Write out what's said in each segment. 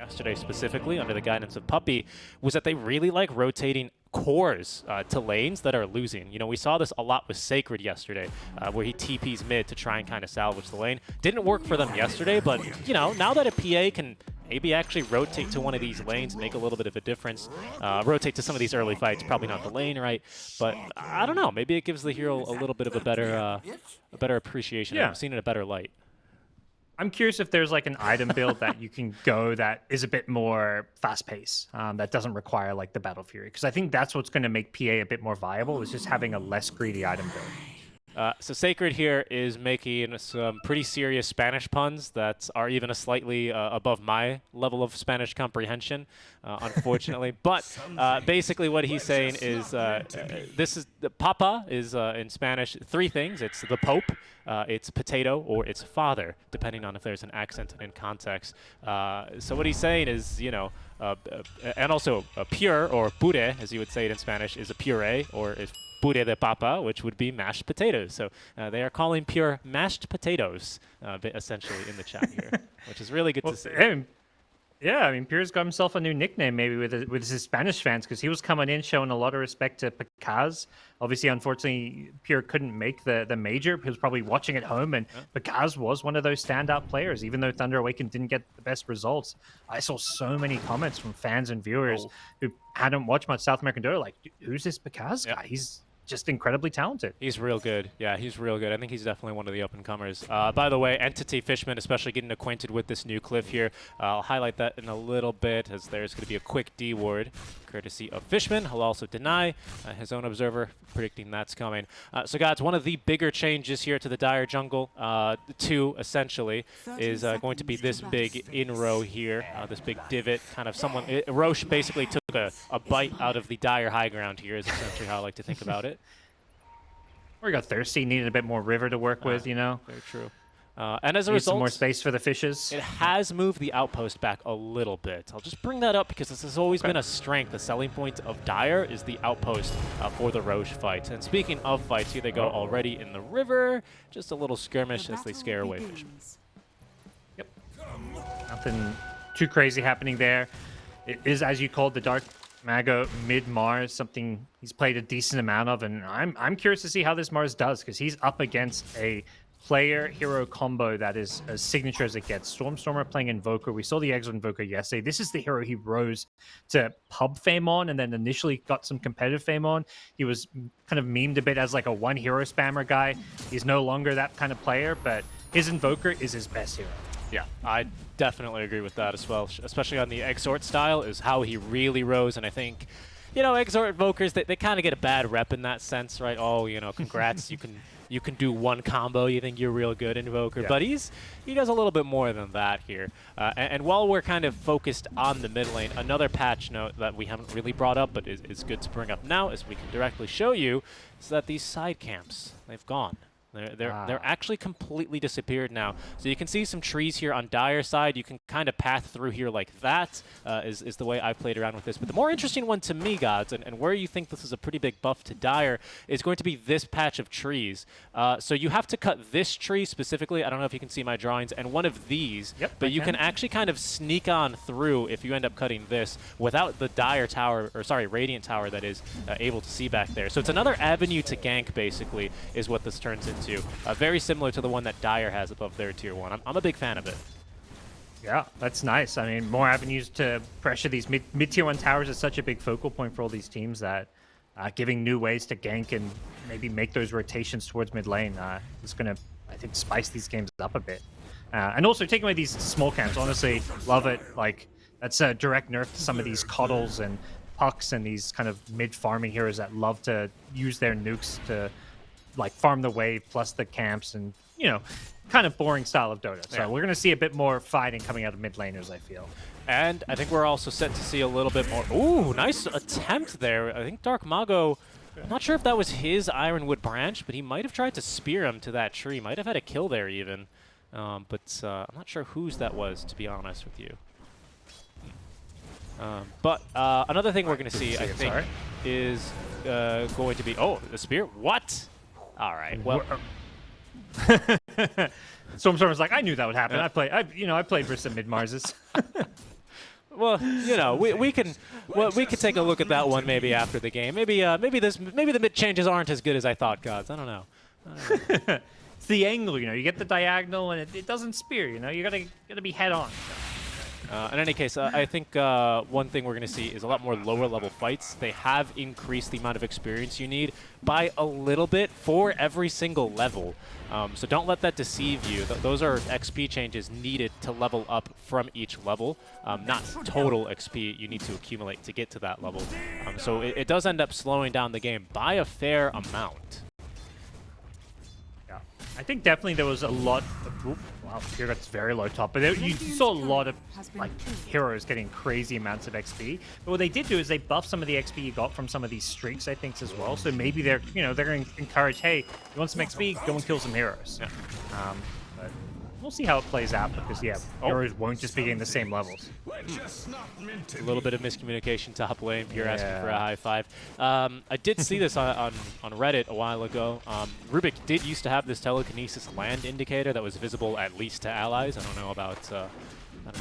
yesterday specifically under the guidance of Puppy was that they really like rotating cores to lanes that are losing. You know, we saw this a lot with Sacred yesterday, where he TPs mid to try and kind of salvage the lane. Didn't work for them yesterday, but, you know, now that a PA can maybe actually rotate to one of these lanes, make a little bit of a difference, rotate to some of these early fights, probably not the lane, right? But I don't know, maybe it gives the hero a little bit of a better appreciation. Yeah. I've seen it in a better light. I'm curious if there's like an item build that you can go that is a bit more fast paced, that doesn't require like the Battle Fury. Because I think that's what's going to make PA a bit more viable, is just having a less greedy item build. So Sacred here is making some pretty serious Spanish puns that are even a slightly above my level of Spanish comprehension, unfortunately. But basically what he's saying is this is Papa is in Spanish 3 things. It's the Pope, it's potato, or it's father, depending on if there's an accent and context. So what he's saying is, you know, and also pure, or puré, as you would say it in Spanish, is a puree, or is puré de papa, which would be mashed potatoes. So they are calling pure mashed potatoes, essentially, in the chat here, which is really good to see. Yeah, I mean, Pure's got himself a new nickname maybe with his Spanish fans, because he was coming in showing a lot of respect to Picaz. Obviously, unfortunately, Pure couldn't make the major. He was probably watching at home, and Picaz was one of those standout players. Even though Thunder Awaken didn't get the best results, I saw so many comments from fans and viewers who hadn't watched much South American Dota, like, who's this Picaz guy? He's just incredibly talented. He's real good. Yeah, he's real good. I think he's definitely one of the up-and-comers. By the way, Entity Fishman, especially getting acquainted with this new cliff here. I'll highlight that in a little bit, as there's going to be a quick D ward, courtesy of Fishman. He'll also deny his own observer, predicting that's coming. So, guys, one of the bigger changes here to the Dire jungle, 2, essentially, is going to be this big in-row here, this big divot. Kind of Roche basically took a bite out of the Dire high ground here, is essentially how I like to think about it. Or he got thirsty, needed a bit more river to work with, you know? Very true. And as a result, some more space for the fishes. It has moved the outpost back a little bit. I'll just bring that up because this has always been a strength. The selling point of Dire is the outpost for the Roche fight. And speaking of fights, here they go already in the river. Just a little skirmish as they scare away fishermen. Yep. Nothing too crazy happening there. It is, as you called, the Dark Mago mid-Mars, something he's played a decent amount of, and I'm curious to see how this Mars does, because he's up against a player-hero combo that is as signature as it gets. Stormstormer playing Invoker. We saw the Exile Invoker yesterday. This is the hero he rose to pub fame on, and then initially got some competitive fame on. He was kind of memed a bit as like a one-hero spammer guy. He's no longer that kind of player, but his Invoker is his best hero. Yeah, I definitely agree with that as well, especially on the Exort style is how he really rose. And I think, you know, Exort Invokers, they kind of get a bad rep in that sense, right? Oh, you know, congrats, you can do one combo, you think you're real good Invoker. Yeah. But he does a little bit more than that here. And while we're kind of focused on the mid lane, another patch note that we haven't really brought up, but is good to bring up now, as we can directly show you, is that these side camps, they've gone. They're actually completely disappeared now. So you can see some trees here on Dire side. You can kind of path through here like that, is the way I played around with this. But the more interesting one to me, Gods, and where you think this is a pretty big buff to Dire, is going to be this patch of trees. So you have to cut this tree specifically. I don't know if you can see my drawings, and one of these. Yep, but you can actually kind of sneak on through if you end up cutting this without the Dire tower, or sorry, Radiant tower that is able to see back there. So it's another avenue to gank, basically, is what this turns into. Very similar to the one that Dire has above their tier 1. I'm a big fan of it. Yeah, that's nice. I mean, more avenues to pressure these mid-tier 1 towers is such a big focal point for all these teams that giving new ways to gank and maybe make those rotations towards mid lane is going to, I think, spice these games up a bit. And also taking away these small camps, honestly, love it. Like, that's a direct nerf to some of these coddles and pucks and these kind of mid-farming heroes that love to use their nukes to like farm the wave plus the camps and, you know, kind of boring style of Dota. So we're going to see a bit more fighting coming out of mid laners, I feel. And I think we're also set to see a little bit more. Ooh, nice attempt there. I think Dark Mago, I'm not sure if that was his Ironwood branch, but he might have tried to spear him to that tree. Might have had a kill there even. But I'm not sure whose that was, to be honest with you. But another thing we're going to see, I think, is going to be... Oh, the spear? What? All right. Well, Stormstormer's like, I knew that would happen. I played versus some mid Marses. Well, you know, we can take a look at that one maybe after the game. Maybe the mid changes aren't as good as I thought, gods. I don't know. It's the angle, you know. You get the diagonal and it doesn't spear. You know, you gotta be head on. In any case, I think one thing we're going to see is a lot more lower level fights. They have increased the amount of experience you need by a little bit for every single level. So don't let that deceive you. Those are XP changes needed to level up from each level, not total XP you need to accumulate to get to that level. So it does end up slowing down the game by a fair amount. I think definitely there was a lot of, wow, here that's very low top, but you saw a lot of like heroes getting crazy amounts of XP. But what they did do is they buffed some of the XP you got from some of these streaks, I think, as well. So maybe they're, you know, they're going to encourage, hey, you want some XP? Go and kill some heroes. Yeah. But we'll see how it plays out because, yeah, heroes won't just be getting the same levels. A little bit of miscommunication top lane. Pure asking for a high five. I did see this on Reddit a while ago. Rubik did used to have this telekinesis land indicator that was visible at least to allies. I don't know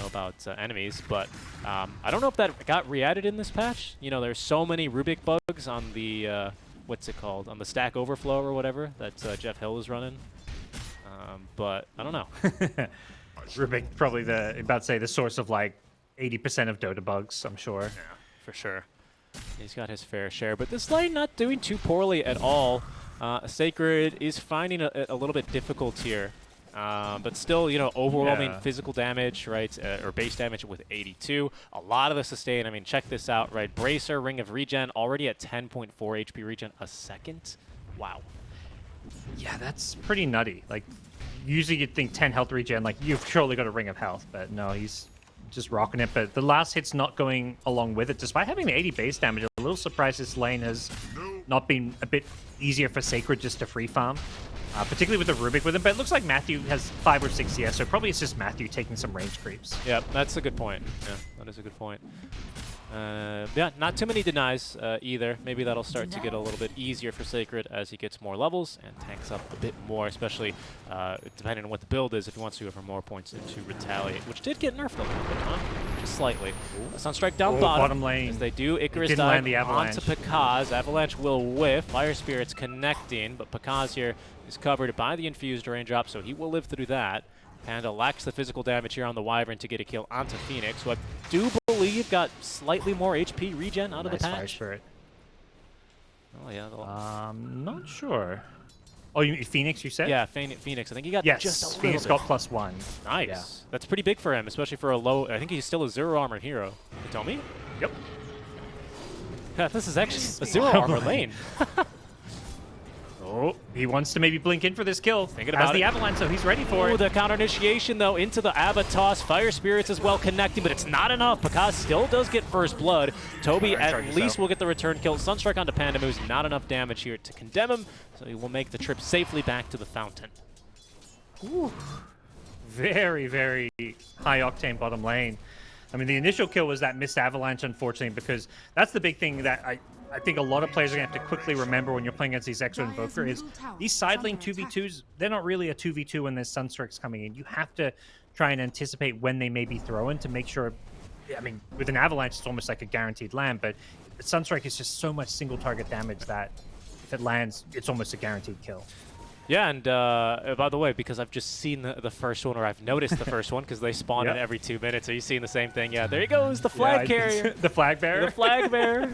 about enemies, but I don't know if that got re-added in this patch. You know, there's so many Rubik bugs on the what's it called, on the Stack Overflow or whatever that Jeff Hill is running. But I don't know. Rubik probably about to say the source of like 80% of Dota bugs, I'm sure. Yeah, for sure. He's got his fair share, but this lane not doing too poorly at all. Sacred is finding a little bit difficult here, but still, you know, overwhelming physical damage, right, or base damage with 82. A lot of the sustain. I mean, check this out, right? Bracer, Ring of Regen, already at 10.4 HP regen a second. Wow. Yeah, that's pretty nutty. Like, usually you'd think 10 health regen, like, you've surely got a Ring of Health, but no, he's just rocking it. But the last hit's not going along with it. Despite having the 80 base damage, I'm a little surprised this lane has not been a bit easier for Sacred just to free farm, particularly with the Rubik with him. But it looks like Matthew has 5 or 6 CS, so probably it's just Matthew taking some range creeps. Yeah, that's a good point. Yeah, that is a good point. Yeah, not too many denies either. Maybe that'll start to get a little bit easier for Sacred as he gets more levels and tanks up a bit more, especially depending on what the build is, if he wants to go for more points into Retaliate, which did get nerfed a little bit, huh? Just slightly. Sunstrike down bottom lane. as they do Icarus dive onto Pakaz. Avalanche will whiff. Fire Spirit's connecting, but Pakaz here is covered by the infused raindrop, so he will live through that. Panda lacks the physical damage here on the Wyvern to get a kill onto Phoenix, who I do believe got slightly more HP regen out of the patch. Fire Spirit. Oh, yeah. Not sure. Oh, you mean Phoenix, you said? Yeah, Phoenix. I think he got just a little Phoenix bit. got +1. Nice. Yeah. That's pretty big for him, especially for a low... I think he's still a zero armor hero. Hitomi? Yep. Yeah, this is actually a zero armor lane. Oh, he wants to maybe blink in for this kill. Thinking about the Avalanche, so he's ready for it. The counter initiation, though, into the Ava toss. Fire Spirits as well connecting, but it's not enough. Pakaz still does get first blood. Toby at least will get the return kill. Sunstrike onto Panda moves, not enough damage here to condemn him, so he will make the trip safely back to the fountain. Ooh. Very, very high-octane bottom lane. I mean, the initial kill was that missed Avalanche, unfortunately, because that's the big thing that I think a lot of players are going to have to quickly remember when you're playing against these Exo Invoker is these side lane 2v2s, they're not really a 2v2 when there's Sunstrikes coming in. You have to try and anticipate when they may be thrown to make sure, I mean, with an Avalanche, it's almost like a guaranteed land, but Sunstrike is just so much single target damage that if it lands, it's almost a guaranteed kill. Yeah, and by the way, because I've just seen the first one, or I've noticed the first one, because they spawn in every 2 minutes. Are you seeing the same thing? Yeah, there he goes, the flag carrier. The flag bearer? The flag bearer.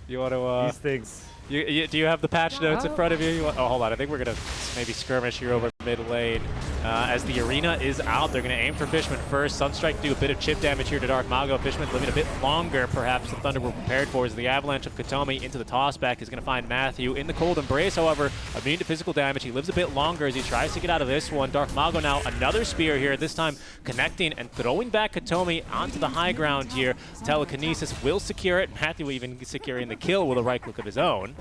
You want to... these things. Do you have the patch notes in front of you? Oh, hold on. I think we're going to maybe skirmish here over mid lane. As the arena is out, they're going to aim for Fishman first. Sunstrike do a bit of chip damage here to Dark Mago. Fishman living a bit longer, perhaps, than Thunder were prepared for, as the Avalanche of Katomi into the tossback is going to find Matthew. In the Cold Embrace, however, immune to physical damage. He lives a bit longer as he tries to get out of this one. Dark Mago now another spear here, this time connecting and throwing back Katomi onto the high ground here. Telekinesis will secure it. Matthew even securing the kill with a right click of his own.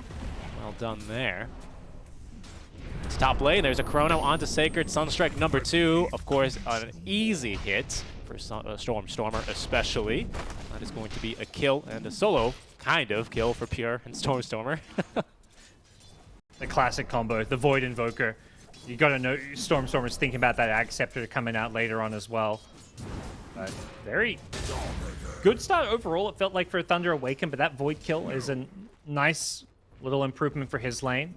Well done there. It's top lane. There's a Chrono onto Sacred. Sunstrike number 2. Of course, an easy hit for Stormer especially. That is going to be a kill and a solo kind of kill for Pure and Stormer. The classic combo, the Void Invoker. You got to know Stormer's thinking about that Ag Scepter coming out later on as well. But very good start overall, it felt like, for Thunder Awaken, but that Void kill is a nice little improvement for his lane.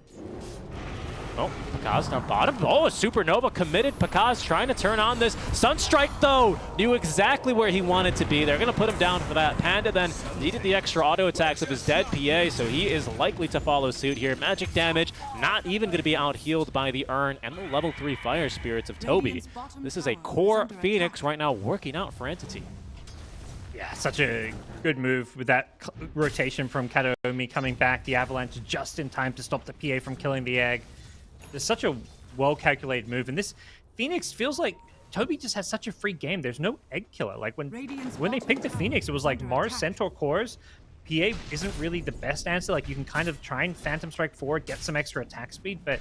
Oh, Pakaz down bottom. Oh, a Supernova committed. Pakaz trying to turn on this. Sunstrike, though, knew exactly where he wanted to be. They're going to put him down for that. Panda then needed the extra auto attacks of his dead PA, so he is likely to follow suit here. Magic damage, not even going to be out-healed by the Urn and the level 3 Fire Spirits of Toby. This is a core Phoenix right now working out for Entity. Yeah, such a good move with that rotation from Kataomi coming back. The Avalanche just in time to stop the PA from killing the egg. It's such a well-calculated move, and this Phoenix feels like Toby just has such a free game. There's no egg killer. Like when they picked the Phoenix, it was like Mars, Centaur cores. PA isn't really the best answer. Like you can kind of try and Phantom Strike forward, get some extra attack speed, but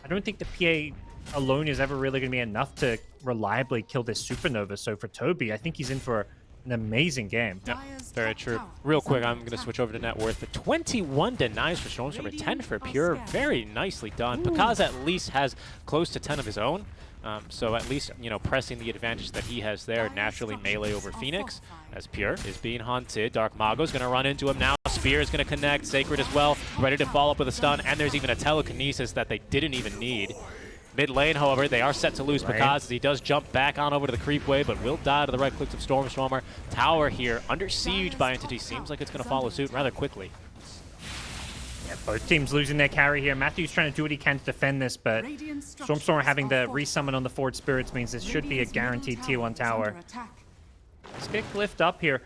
I don't think the PA alone is ever really going to be enough to reliably kill this Supernova. So for Toby, I think he's in for an amazing game. Yep, very true. Real quick, I'm going to switch over to net worth. The 21 denies for Stormstormer, 10 for Pure. Very nicely done. Pakaz at least has close to 10 of his own. So at least, you know, pressing the advantage that he has there, naturally melee over Phoenix, as Pure is being hunted. Dark Mago's going to run into him now. Spear is going to connect. Sacred as well, ready to follow up with a stun. And there's even a telekinesis that they didn't even need. Mid lane, however, they are set to lose Pakaz as he does jump back on over to the creep wave, but will die to the right clicks of Stormstormer. Tower here, under siege by Entity. Seems like it's going to follow suit rather quickly. Yeah, both teams losing their carry here. Matthew's trying to do what he can to defend this, but Stormstormer having the resummon on the Forward Spirits means this should be a guaranteed tier 1 tower. Let's get glyphed up here.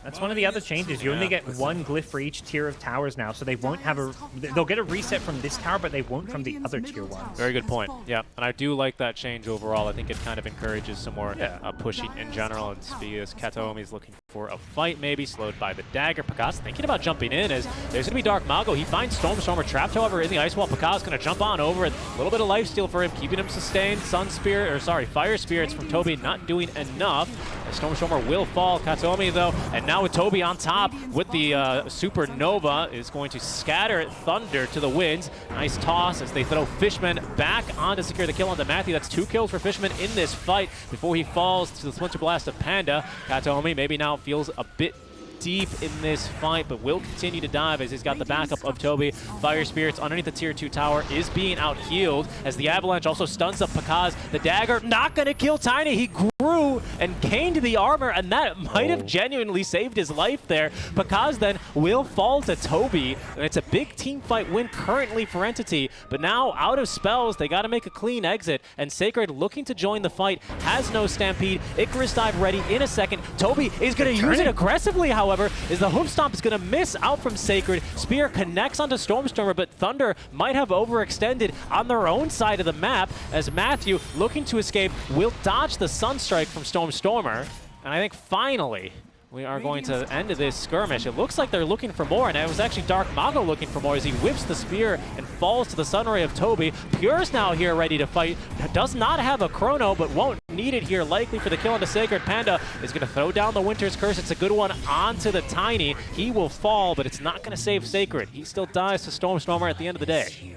That's one of the other changes. You only get one glyph for each tier of towers now, so they won't have a... They'll get a reset from this tower, but they won't from the other tier ones. Very good point. Yeah, and I do like that change overall. I think it kind of encourages some more pushing in general, and Spia's Kataomi is looking for a fight, maybe slowed by the dagger. Pakaz thinking about jumping in as there's going to be Dark Mago. He finds Stormstormer trapped, however, in the ice wall. Pakaz going to jump on over. A little bit of lifesteal for him, keeping him sustained. Fire Spirits from Toby not doing enough. Stormstormer will fall. Kataomi, though, and now with Toby on top with the Supernova, is going to scatter Thunder to the winds. Nice toss as they throw Fishman back on to secure the kill onto Matthew. That's 2 kills for Fishman in this fight before he falls to the Splinter Blast of Panda. Kataomi maybe now feels a bit deep in this fight, but will continue to dive as he's got the backup of Toby. Fire Spirits underneath the tier 2 tower is being out-healed as the Avalanche also stuns up Pakaz. The dagger not going to kill Tiny. He grew and gained the armor, and that might have genuinely saved his life there. Pakaz then will fall to Toby, and it's a big team fight win currently for Entity, but now out of spells, they got to make a clean exit, and Sacred looking to join the fight, has no Stampede. Icarus dive ready in a second. Toby is going to use it aggressively, however, as the hoof stomp is going to miss out from Sacred. Spear connects onto Stormstormer, but Thunder might have overextended on their own side of the map as Matthew, looking to escape, will dodge the Sunstrike from Stormstormer. And I think finally we are going to end this skirmish. It looks like they're looking for more, and it was actually Dark Mago looking for more as he whips the spear and falls to the Sunray of Toby. Pure's now here ready to fight. Does not have a chrono, but won't need it here, likely for the kill onto Sacred. Panda is going to throw down the Winter's Curse. It's a good one onto the Tiny. He will fall, but it's not going to save Sacred. He still dies to Stormstormer at the end of the day.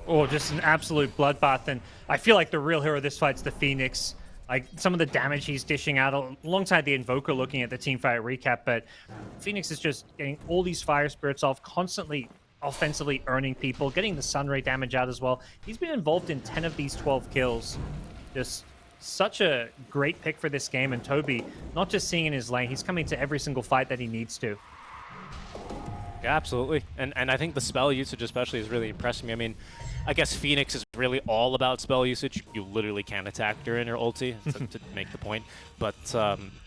Oh, just an absolute bloodbath, and I feel like the real hero of this fight's the Phoenix. Like, some of the damage he's dishing out alongside the Invoker looking at the teamfight recap, but Phoenix is just getting all these Fire Spirits off, constantly offensively earning people, getting the Sunray damage out as well. He's been involved in 10 of these 12 kills. Just such a great pick for this game, and Toby, not just seeing in his lane, he's coming to every single fight that he needs to. Yeah, absolutely. And I think the spell usage especially is really impressing me. I mean, I guess Phoenix is really all about spell usage. You literally can't attack during your ulti to make the point. But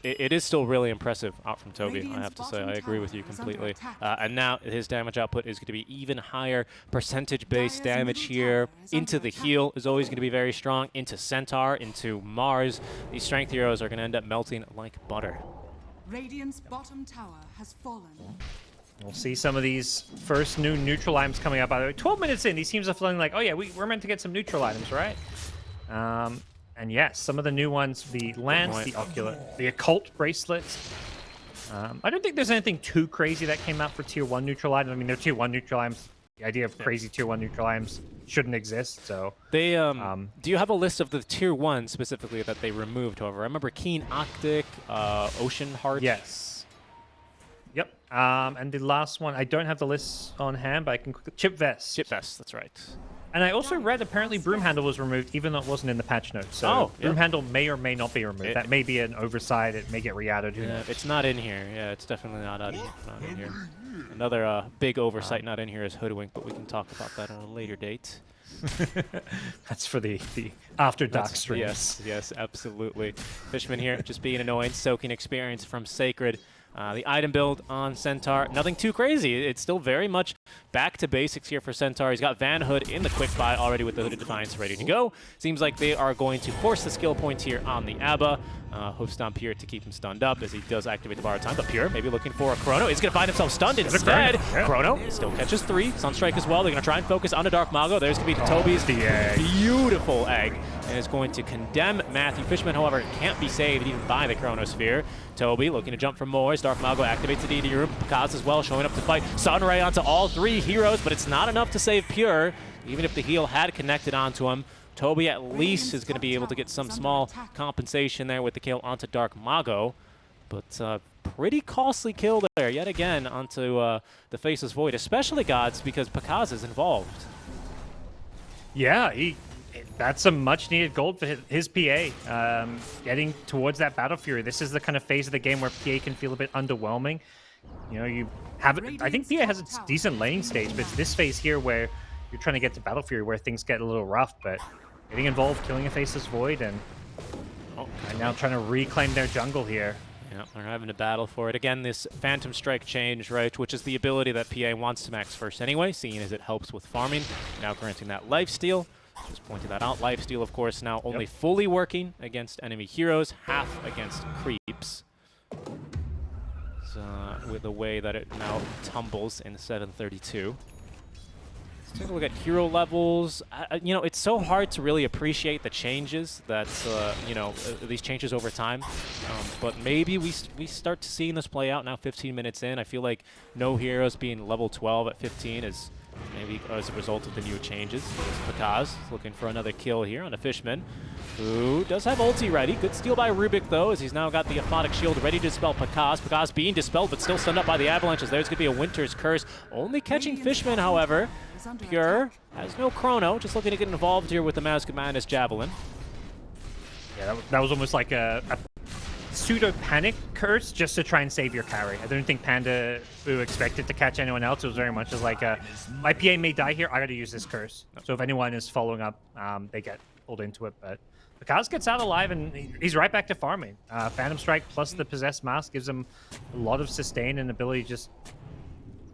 it is still really impressive out from Toby, I have to say. I agree with you completely. And now his damage output is going to be even higher. Percentage-based damage here. Into the heal is always going to be very strong. Into Centaur, into Mars. These strength heroes are going to end up melting like butter. Radiant's bottom tower has fallen. We'll see some of these first new neutral items coming up. By the way, 12 minutes in, these teams are feeling like, oh yeah, we're meant to get some neutral items, right? And yes, some of the new ones, the Lance, the Ocular, the Occult Bracelets. I don't think there's anything too crazy that came out for Tier 1 neutral items. I mean, they're Tier 1 neutral items. The idea of crazy tier 1 neutral items shouldn't exist. So They do you have a list of the tier 1 specifically that they removed? However, I remember Keen Octic, Ocean Heart. yes. Yep. And the last one, I don't have the list on hand, but I can quickly... Chip Vest. Chip Vest, that's right. And I also read apparently Broom Handle was removed, even though it wasn't in the patch notes. So Oh, Broom yeah. Handle may or may not be removed. That may be an oversight. It may get re-added. Who Yeah, knows? it's not in here. Yeah, it's definitely not in here. Another big oversight not in here is Hoodwink, but we can talk about that on a later date. That's for the after dark streams. Yes, absolutely. Fishman here, just being annoying, soaking experience from Sacred. The item build on Centaur, nothing too crazy. It's still very much back to basics here for Centaur. He's got Van Hood in the quick buy already with the Hooded Defiance ready to go. Seems like they are going to force the skill point here on the Abba. Hoof Stomp here to keep him stunned up as he does activate the bar time. But Pure maybe looking for a Chrono. He's going to find himself stunned instead. Yeah. Chrono still catches 3. Sunstrike as well. They're going to try and focus on the Dark Mago. There's going to be Toby's the egg. Beautiful egg. And is going to condemn Matthew Fishman. However, can't be saved even by the Chronosphere. Toby looking to jump from Moors. Dark Mago activates the DD room. Pakaz as well showing up to fight Sunray onto all 3 heroes, but it's not enough to save Pure. Even if the heal had connected onto him, Toby at least is going to be able to get some small compensation there with the kill onto Dark Mago. But pretty costly kill there yet again onto the Faceless Void, especially Gods, because Pakaz is involved. Yeah, that's some much-needed gold for his PA. Getting towards that Battle Fury. This is the kind of phase of the game where PA can feel a bit underwhelming. You know, you have... I think PA has a decent laning stage, but it's this phase here where you're trying to get to Battle Fury where things get a little rough, but getting involved, killing a Faceless Void, and now trying to reclaim their jungle here. Yeah, they're having to battle for it. Again, this Phantom Strike change, right, which is the ability that PA wants to max first anyway, seeing as it helps with farming. Now granting that lifesteal. Just pointed that out. Lifesteal, of course, now only fully working against enemy heroes, half against creeps. With the way that it now tumbles in 732. Let's take a look at hero levels. You know, it's so hard to really appreciate the changes that, these changes over time. But maybe we start to seeing this play out now 15 minutes in. I feel like no heroes being level 12 at 15 is maybe as a result of the new changes. Pakaz is looking for another kill here on a Fishman, who does have ulti ready. Good steal by Rubik, though, as he's now got the Aphotic Shield ready to dispel Pakaz. Pakaz being dispelled, but still stunned up by the avalanches. There's going to be a Winter's Curse. Only catching Fishman, however. Pure has no Chrono, just looking to get involved here with the Mask of Madness Javelin. Yeah, that was almost like a pseudo-panic curse just to try and save your carry. I don't think Panda expected to catch anyone else. It was very much as like, my PA may die here, I gotta use this curse. So if anyone is following up, they get pulled into it. But Pakaz gets out alive and he's right back to farming. Phantom Strike plus the Possessed Mask gives him a lot of sustain and ability to just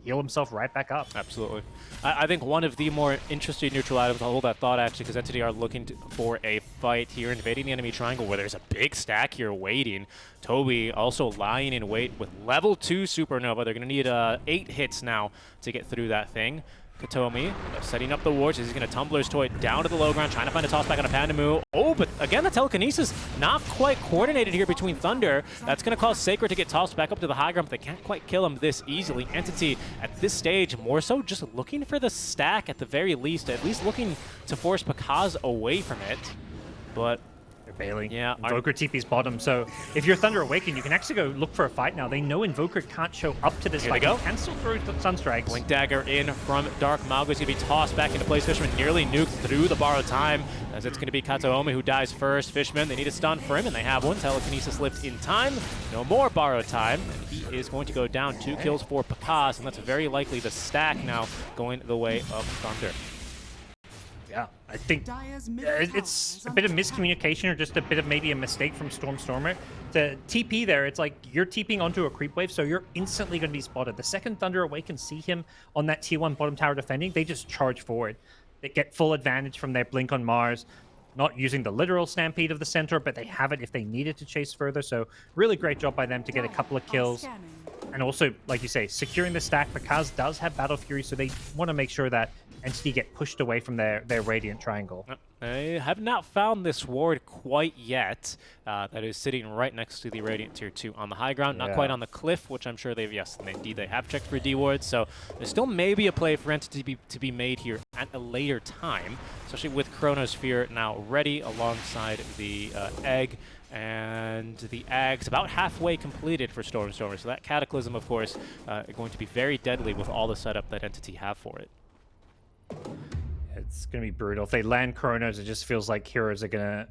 heal himself right back up. Absolutely. I think one of the more interesting neutral items, I'll hold that thought actually, because Entity are looking for a fight here, invading the enemy triangle where there's a big stack here waiting. Toby also lying in wait with level 2 Supernova. They're going to need 8 hits now to get through that thing. Katomi setting up the wards. He's going to Tumbler's Toy down to the low ground, trying to find a toss back on a Pandamu. Oh, but again, the telekinesis not quite coordinated here between Thunder. That's going to cause Sacred to get tossed back up to the high ground, but they can't quite kill him this easily. Entity, at this stage, more so just looking for the stack at the very least, at least looking to force Pakaz away from it. But Bailing. Yeah, Invoker TP's bottom. So if you're Thunder Awaken, you can actually go look for a fight now. They know Invoker can't show up to this fight. They go. He can still throw Sunstrikes. Blink Dagger in from Dark Mago. He's going to be tossed back into place. Fishman nearly nuked through the borrowed time, as it's going to be Kataomi who dies first. Fishman, they need a stun for him, and they have one. Telekinesis lift in time. No more borrowed time, and he is going to go down. 2 kills for Pakaz, and that's very likely the stack now going the way of Thunder. Yeah, I think it's a bit of miscommunication or just a bit of maybe a mistake from Stormer. The TP there, it's like you're TPing onto a creep wave, so you're instantly going to be spotted. The second Thunder Awaken see him on that tier 1 bottom tower defending, they just charge forward. They get full advantage from their Blink on Mars, not using the literal Stampede of the Centaur, but they have it if they needed to chase further. So really great job by them to get a couple of kills. And also, like you say, securing the stack. Pakaz does have Battle Fury, so they want to make sure that Entity get pushed away from their Radiant triangle. They have not found this ward quite yet. That is sitting right next to the Radiant Tier 2 on the high ground, not quite on the cliff, which I'm sure they've, yes, indeed they have checked for D wards. So there's still maybe a play for Entity to be made here at a later time, especially with Chronosphere now ready alongside the Egg. And the Ag's about halfway completed for Stormstormer. So that Cataclysm, of course, going to be very deadly with all the setup that Entity have for it. It's gonna be brutal. If they land Chronos, it just feels like heroes are gonna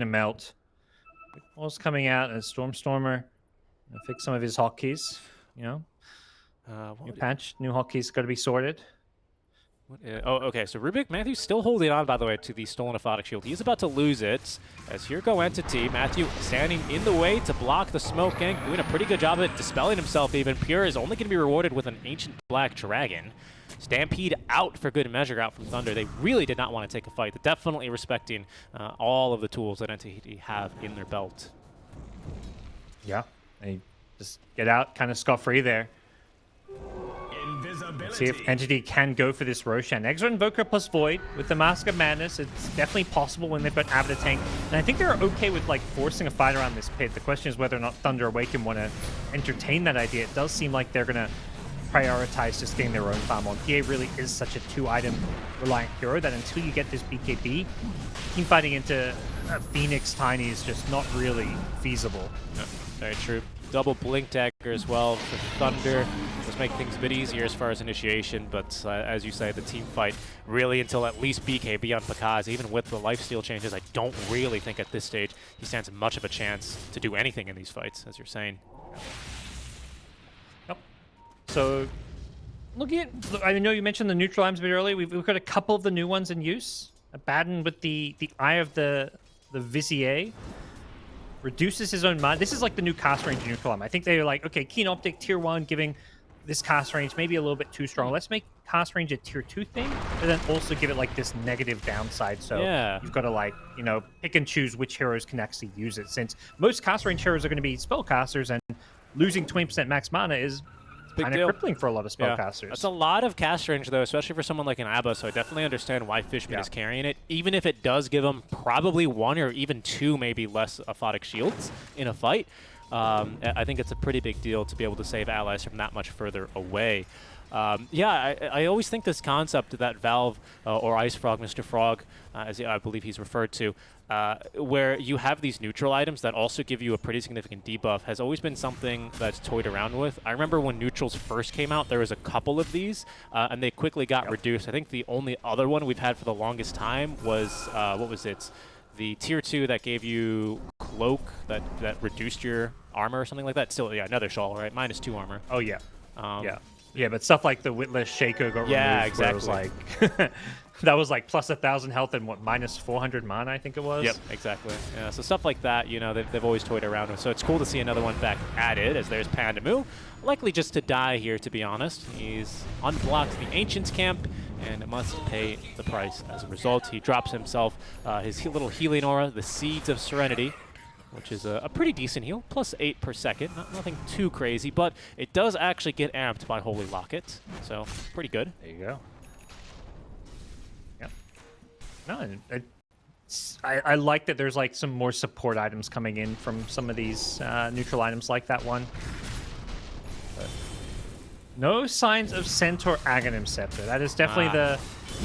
melt. Wall's coming out as Stormstormer. Fix some of his hotkeys. You know, new patch, new hotkeys got to be sorted. Oh, okay. So Rubik Matthew's still holding on, by the way, to the stolen aphotic shield. He's about to lose it. As here go Entity. Matthew standing in the way to block the smoke gang, doing a pretty good job of it, dispelling himself even. Pure is only going to be rewarded with an Ancient Black Dragon. Stampede out for good measure out from Thunder. They really did not want to take a fight. They're definitely respecting all of the tools that Entity have in their belt. Yeah, they just get out kind of scot-free there. Let's see if Entity can go for this Roshan. Extra Invoker plus Void with the Mask of Madness. It's definitely possible when they've got Avatar Tank. And I think they're okay with like forcing a fight around this pit. The question is whether or not Thunder Awaken want to entertain that idea. It does seem like they're going to prioritize just getting their own farm on. PA really is such a 2-item reliant hero that until you get this BKB, team fighting into a Phoenix Tiny is just not really feasible. No, very true. Double Blink Dagger as well for Thunder. Does make things a bit easier as far as initiation, but as you say, the team fight really until at least BKB on Pakaz. Even with the lifesteal changes, I don't really think at this stage he stands much of a chance to do anything in these fights, as you're saying. Yep. So, looking at, I know you mentioned the neutral items a bit earlier. We've got a couple of the new ones in use. Abaddon with the Eye of the Vizier. Reduces his own mana. This is like the new cast range neutral item. I think they're like, okay, Keen Optic tier 1, giving this cast range maybe a little bit too strong. Let's make cast range a tier 2 thing, but then also give it like this negative downside. So you've got to like, you know, pick and choose which heroes can actually use it, since most cast range heroes are going to be spellcasters, and losing 20% max mana is kind of crippling for a lot of spellcasters. That's a lot of cast range, though, especially for someone like an Abba, so I definitely understand why Fishman is carrying it, even if it does give him probably 1 or even 2 maybe less aphotic shields in a fight. I think it's a pretty big deal to be able to save allies from that much further away. I always think this concept that Valve or Ice Frog, Mr. Frog, as I believe he's referred to, where you have these neutral items that also give you a pretty significant debuff, has always been something that's toyed around with. I remember when neutrals first came out, there was a couple of these, and they quickly got reduced. I think the only other one we've had for the longest time was, what was it? The tier 2 that gave you cloak that reduced your armor or something like that. Still, yeah, another shawl, right? -2 armor. Oh, yeah. Yeah, but stuff like the Witless Shaker got removed. Yeah, exactly. It was like that was like plus 1,000 health and what, -400 mana, I think it was. Yep, exactly. Yeah, so stuff like that, you know, they've always toyed around with. So it's cool to see another one back added, as there's Pandamu. Likely just to die here, to be honest. He's unblocked the Ancients camp and must pay the price as a result. He drops himself his little healing aura, the Seeds of Serenity, which is a pretty decent heal, +8 per second. Nothing too crazy, but it does actually get amped by Holy Locket, so pretty good. There you go. Yep. No, I like that there's like some more support items coming in from some of these neutral items like that one. But no signs of Centaur Aghanim Scepter. That is definitely the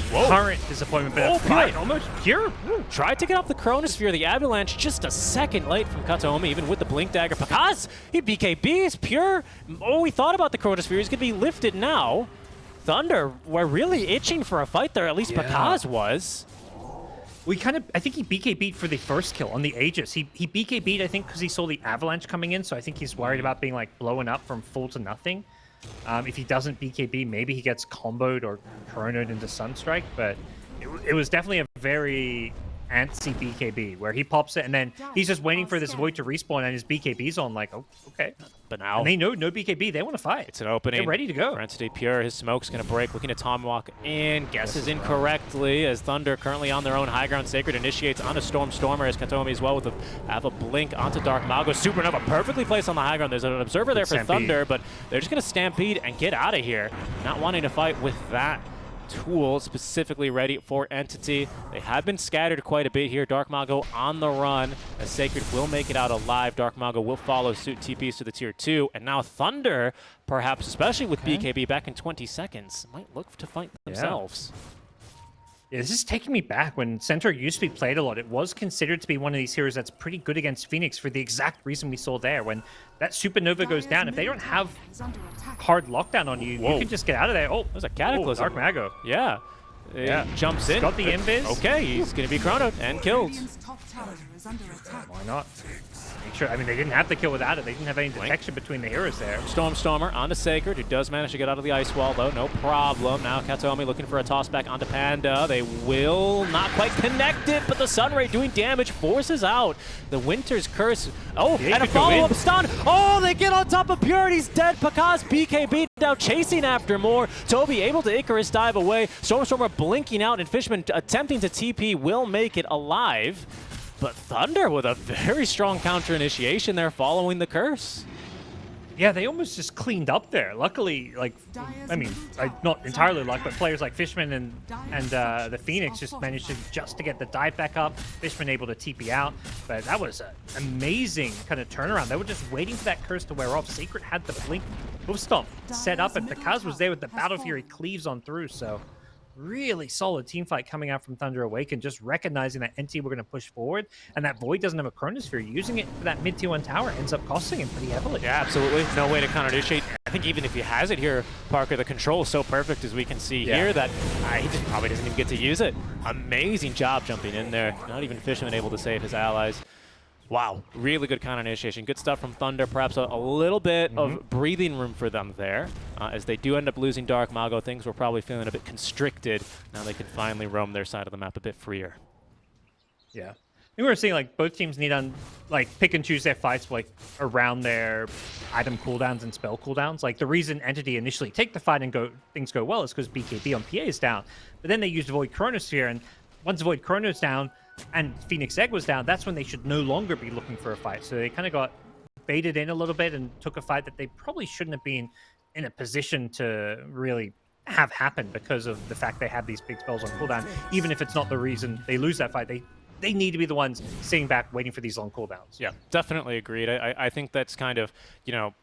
current disappointment, but Pure almost Pure. Tried to get off the Chronosphere, the Avalanche just a second late from Kataomi, even with the Blink Dagger. Pakaz, he BKBs, Pure. Oh, we thought about the Chronosphere. He's going to be lifted now. Thunder, we're really itching for a fight there, at least Pakaz was. I think he BKB'd for the first kill on the Aegis. He BKB'd, I think, because he saw the Avalanche coming in, so I think he's worried about being like blowing up from full to nothing. If he doesn't BKB, maybe he gets comboed or coronaed into Sunstrike, but it was definitely a very antsy BKB where he pops it and then he's just waiting for this Void to respawn and his BKB's on, like, oh, okay. But now... And they know no BKB, they want to fight. It's an opening. They're ready to go. For Entity Pure, his smoke's going to break, looking at Tomahawk in, guesses incorrectly as Thunder currently on their own high ground. Sacred initiates onto Stormer as Kataomi as well with a blink onto Dark Mago. Supernova perfectly placed on the high ground. There's an observer there for Thunder, but they're just going to stampede and get out of here. Not wanting to fight with that tool specifically ready for Entity. They have been scattered quite a bit here. Dark Mago on the run, as Sacred will make it out alive. Dark Mago will follow suit, TPs to the tier 2, and now Thunder, perhaps especially with BKB back in 20 seconds, might look to fight themselves. Yeah, this is taking me back when Centaur used to be played a lot. It was considered to be one of these heroes that's pretty good against Phoenix for the exact reason we saw there. When that Supernova goes down, if they don't have hard lockdown on you, you can just get out of there. Oh, there's a Cataclysm. Dark Mago. Yeah. Jumps in. Got the invis. Okay, he's going to be chronoed and killed. Why not? Make sure. I mean, they didn't have the kill without it. They didn't have any detection between the heroes there. Stormer onto Sacred, who does manage to get out of the ice wall, though. No problem. Now Katomi looking for a toss back onto Panda. They will not quite connect it, but the Sunray doing damage forces out the Winter's Curse. Oh, and a follow-up stun. Oh, they get on top of Purity's dead. Pakaz BKB now chasing after more. Toby able to Icarus dive away. Stormer blinking out, and Fishman attempting to TP will make it alive. But Thunder with a very strong counter initiation there following the curse. Yeah, they almost just cleaned up there. Luckily, like, I mean, not entirely luck, but players like Fishman and the Phoenix just managed to get the dive back up. Fishman able to TP out, but that was an amazing kind of turnaround. They were just waiting for that curse to wear off. Secret had the blink hoof stomp set up, and Pakaz was there with the Battle Fury cleaves on through, so really solid team fight coming out from Thunder Awaken, just recognizing that NT were going to push forward, and that Void doesn't have a Chronosphere. Using it for that mid-tier 1 tower ends up costing him pretty heavily. Yeah, absolutely. No way to counter-initiate. I think even if he has it here, Parker, the control is so perfect, as we can see here, that he just probably doesn't even get to use it. Amazing job jumping in there. Not even Fishman able to save his allies. Wow, really good counter initiation. Good stuff from Thunder. Perhaps a little bit of breathing room for them there. As they do end up losing Dark Mago, things were probably feeling a bit constricted. Now they can finally roam their side of the map a bit freer. Yeah. I think we were seeing like both teams need to pick and choose their fights like around their item cooldowns and spell cooldowns. Like the reason Entity initially take the fight and things go well is because BKB on PA is down. But then they used Void Chronosphere, and once Void Chrono's down, and Phoenix Egg was down, that's when they should no longer be looking for a fight. So they kind of got baited in a little bit and took a fight that they probably shouldn't have been in a position to really have happen because of the fact they have these big spells on cooldown. Even if it's not the reason they lose that fight, they need to be the ones sitting back waiting for these long cooldowns. Yeah, definitely agreed. I think that's kind of,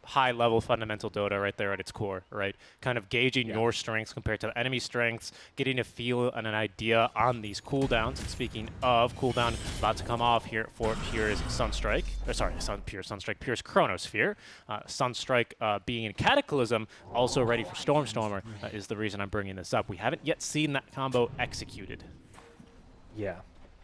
high-level fundamental Dota right there at its core, right? Kind of gauging your strengths compared to the enemy strengths, getting a feel and an idea on these cooldowns. And speaking of cooldown, about to come off here for Pure's Sunstrike. Pure's Sunstrike, Pure's Chronosphere. Sunstrike being in Cataclysm, also ready for Stormer is the reason I'm bringing this up. We haven't yet seen that combo executed. Yeah.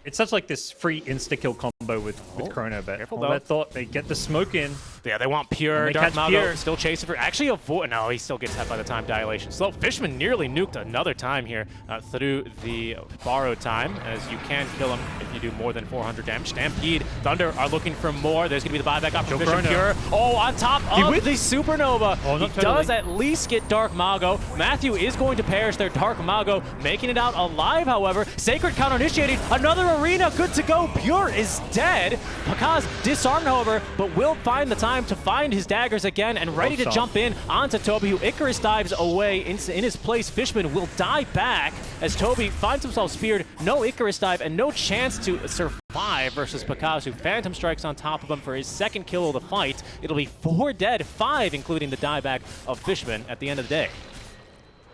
It's such like this free insta-kill combo with Chrono, but careful, all that thought, they get the smoke in. Yeah, they want Pure. Dark Mago still chasing for... Actually, avoid... No, he still gets hit by the time dilation. Slow Fishman nearly nuked another time here through the borrowed time, as you can kill him if you do more than 400 damage. Stampede, Thunder are looking for more. There's going to be the buyback option. Fishman Pure. Oh, on top of the Supernova. He does at least get Dark Mago. Matthew is going to perish there. Dark Mago making it out alive, however. Sacred counter-initiating. Another arena good to go. Pure is dead. Pakaz disarmed, however, but will find the time to find his daggers again and ready to jump in onto Toby, who Icarus dives away. In his place, Fishman will die back as Toby finds himself speared. No Icarus dive and no chance to survive versus Pakaz, who Phantom strikes on top of him for his second kill of the fight. It'll be 4 dead, 5 including the dieback of Fishman at the end of the day.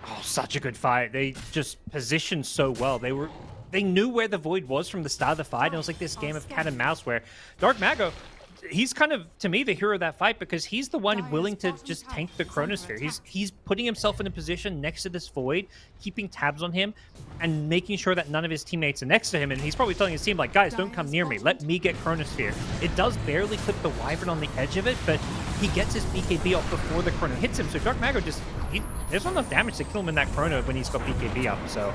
Oh, such a good fight. They just positioned so well. They knew where the Void was from the start of the fight, and it was like this game of cat and mouse where Dark Mago, he's kind of, to me, the hero of that fight because he's the one willing to just tank the Chronosphere. He's putting himself in a position next to this Void, keeping tabs on him, and making sure that none of his teammates are next to him, and he's probably telling his team, like, guys, don't come near me. Let me get Chronosphere. It does barely clip the Wyvern on the edge of it, but he gets his BKB up before the Chrono hits him, so Dark Mago just, there's not enough damage to kill him in that Chrono when he's got BKB up, so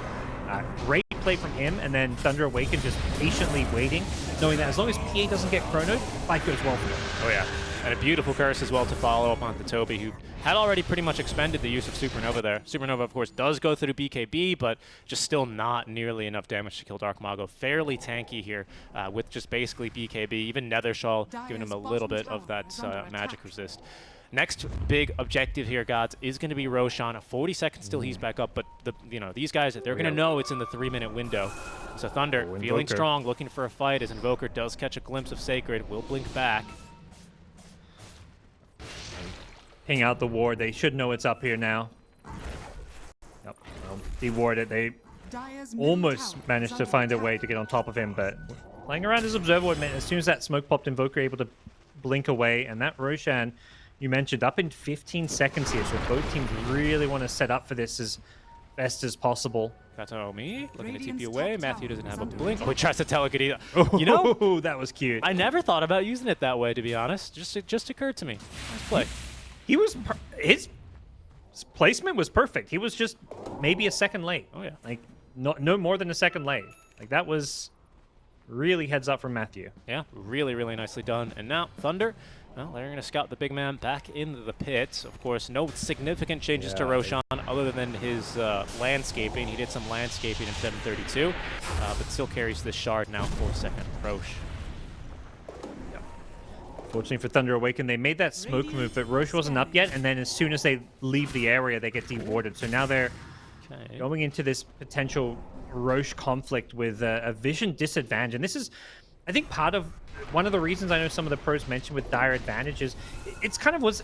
great play from him, and then Thunder Awaken just patiently waiting, knowing that as long as PA doesn't get chronoed, fight goes well for them. Oh yeah. And a beautiful curse as well to follow up onto Toby, who had already pretty much expended the use of Supernova there. Supernova, of course, does go through BKB, but just still not nearly enough damage to kill Dark Mago. Fairly tanky here with just basically BKB. Even Nethershall giving him a little bit of that magic resist. Next big objective here, gods, is going to be Roshan. 40 seconds till he's back up, but these guys, they're going to know it's in the 3-minute window. So Thunder, feeling strong, looking for a fight as Invoker does catch a glimpse of Sacred, will blink back. Ping out the ward. They should know it's up here now. Yep. Well, deward it. They almost managed to find a way to get on top of him, but playing around his Observer Ward, as soon as that smoke popped, Invoker able to blink away, and that Roshan you mentioned up in 15 seconds here, so both teams really want to set up for this as best as possible. Kataomi looking to TP away. Matthew doesn't have a blink. Oh, he tries to telegate. You know, that was cute. I never thought about using it that way, to be honest. It just occurred to me. Nice play. He was his placement was perfect. He was just maybe a second late. Oh yeah, like no more than a second late. Like that was really heads up from Matthew. Yeah, really nicely done. And now Thunder, well, they're going to scout the big man back into the pit. Of course, no significant changes to Roshan other than his landscaping. He did some landscaping in 732, but still carries this shard now for second Roche. Fortunately for Thunder Awaken, they made that smoke move, but Roche wasn't up yet, and then as soon as they leave the area, they get dewarded. So now they're going into this potential Roche conflict with a vision disadvantage. And this is, I think, part of one of the reasons I know some of the pros mentioned with dire advantage is it's kind of was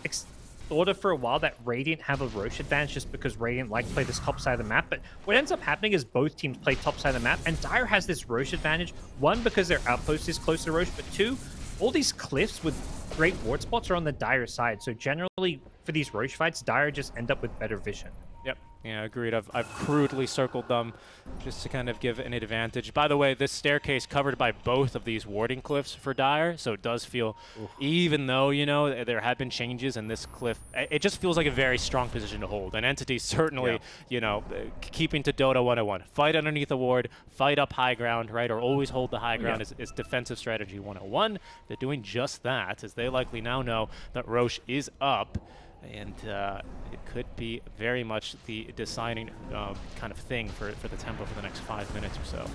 thought of for a while that Radiant have a Roche advantage just because Radiant like to play this top side of the map. But what ends up happening is both teams play top side of the map, and Dire has this Roche advantage. One, because their outpost is close to Roche, but two, all these cliffs with great ward spots are on the Dire side. So generally, for these Roche fights, Dire just end up with better vision. Yep. Yeah, agreed. I've crudely circled them just to kind of give an advantage. By the way, this staircase covered by both of these warding cliffs for Dire, so it does feel, even though, you know, there have been changes in this cliff, it just feels like a very strong position to hold. And Entity certainly, you know, keeping to Dota 101. Fight underneath the ward, fight up high ground, right, or always hold the high ground is defensive strategy 101. They're doing just that, as they likely now know that Roche is up. And it could be very much the deciding kind of thing for the tempo for the next 5 minutes or so.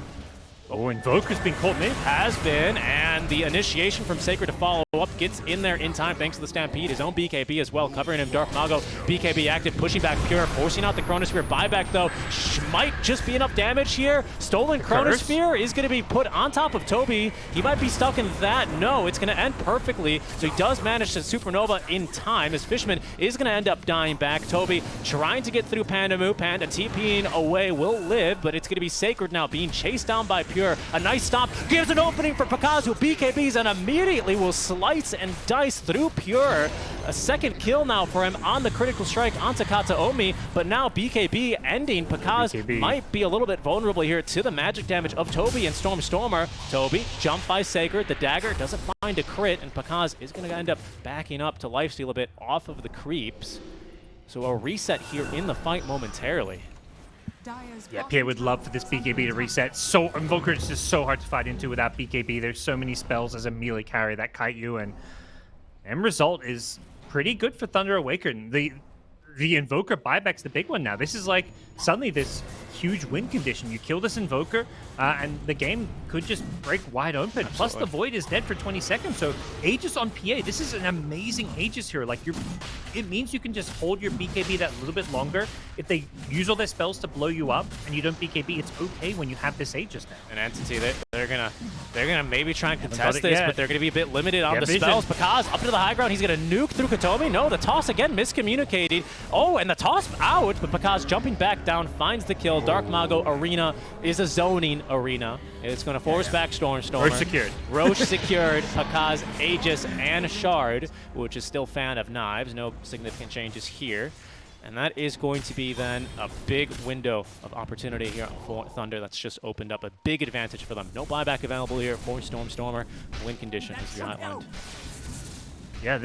Oh, Invoker's been caught mid. Has been, and the initiation from Sacred to follow up gets in there in time thanks to the Stampede. His own BKB as well, covering him. Dark Mago, BKB active, pushing back Pure, forcing out the Chronosphere. Buyback, though, might just be enough damage here. Stolen Chronosphere is going to be put on top of Toby. He might be stuck in that. No, it's going to end perfectly. So he does manage to Supernova in time, as Fishman is going to end up dying back. Toby trying to get through Pandamu. Panda TPing away will live, but it's going to be Sacred now being chased down by Pure. A nice stop, gives an opening for Pakazu, BKBs, and immediately will slice and dice through Pure. A second kill now for him on the critical strike onto Kataomi, but now BKB ending. Pakaz might be a little bit vulnerable here to the magic damage of Toby and Stormer. Toby, jump by Sacred, the dagger doesn't find a crit, and Pakaz is going to end up backing up to lifesteal a bit off of the creeps. So a reset here in the fight momentarily. Yeah, Pierre would love for this BKB to reset. So Invoker is just so hard to fight into without BKB. There's so many spells as a melee carry that kite you, and end result is pretty good for Thunder Awaken. The Invoker buyback's the big one now. This is like suddenly this huge win condition. You kill this Invoker, and the game could just break wide open. Absolutely. Plus, the Void is dead for 20 seconds. So Aegis on PA, this is an amazing Aegis here. Like it means you can just hold your BKB that little bit longer. If they use all their spells to blow you up and you don't BKB, it's okay when you have this Aegis now. An Entity, they're gonna maybe try and contest this, but they're gonna be a bit limited on the spells. Because up to the high ground, he's gonna nuke through Katomi. No, the toss again miscommunicated. Oh, and the toss out, but Pakaz jumping back down finds the kill. Dark Mago arena is a zoning arena. It's going to force back Stormer. Roche secured. Roche secured. Pakaz, Aegis, and Shard, which is still fan of knives. No significant changes here. And that is going to be then a big window of opportunity here for Thunder. That's just opened up a big advantage for them. No buyback available here for Stormer. Win condition is outlined. Yeah,